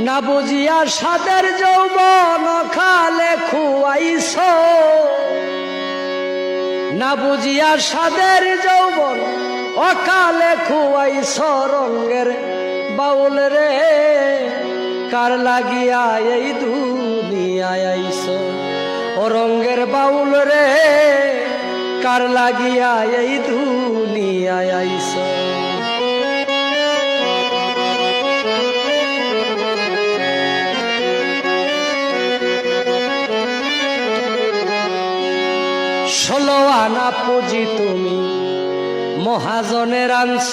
না বুঝিয়া সাদের যৌবন খালে খুয়াইছ, না বুঝিয়া সাদের যৌবন অকালে খুয়াইছ রঙ্গের বাউল রে, কার লাগিয়া এই দুনিয়ায় আইছ। ও রঙ্গের বাউল রে, কার লাগিয়া এই দুনিয়ায় আইছ। ষোলো আনা পুঁজি তুমি মহাজনের আনছ,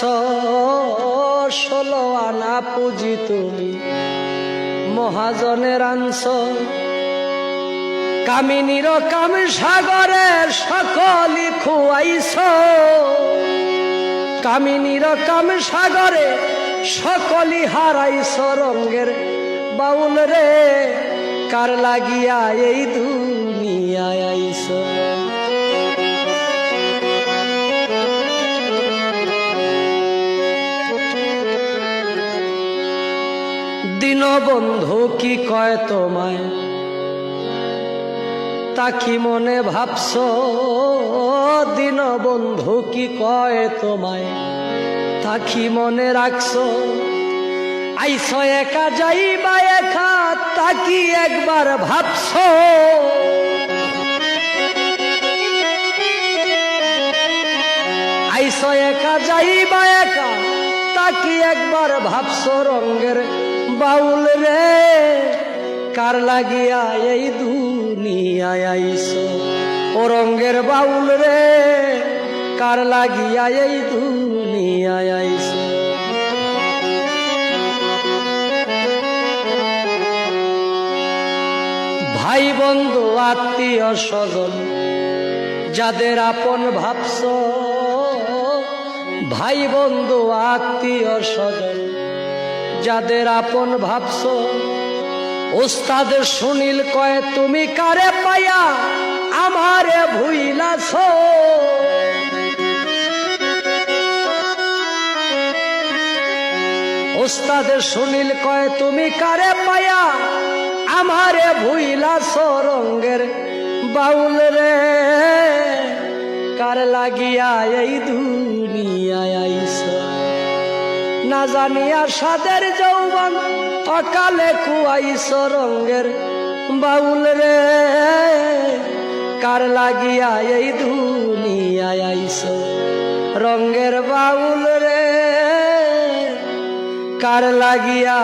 ষোলো আনা পুঁজি তুমি মহাজনের আনছ। কামিনীর কাম সাগরে সকলি খুয়াইছ, কামিনীর কাম সাগরে সকলি হারাইছ রঙ্গের বাউল রে, কার লাগিয়া এই দুনিয়ায় আইছ। দীনবন্ধু কি কয় তোমায় তা কি মনে ভাবছ, দীনবন্ধু কি কয় তোমায় তা কি মনে রাখছ। আইছ একা যাইবা একা তা কি একবার ভাবছ, আইছ একা যাইবা একা তা কি একবার ভাবছ রঙ্গের বাউল রে, কার লাগিয়া এই দুনিয়ায় আইছ। ও রঙ্গের বাউল রে, কার লাগিয়া এই দুনিয়ায় আইছ। ভাই বন্ধু আত্মীয় স্বজন যাদের আপন ভাবছ, ভাই বন্ধু আত্মীয় স্বজন যাদের আপন ভাবছ। ওস্তাদ সুনীল কয় তুমি কারে পাইয়া আমারে ভুইলাছ, ওস্তাদ সুনীল কয় তুমি কারে পাইয়া আমারে ভুইলাছ রঙ্গের বাউল রে, কার লাগিয়া এই দুনিয়ায় আইছ। না জানিয়া সাদের যৌবন অকালে খুয়াইছ রঙ্গের বাউল রে, কার লাগিয়া এই দুনিয়ায় আইছ। রঙ্গের বাউল রে, কার লাগিয়া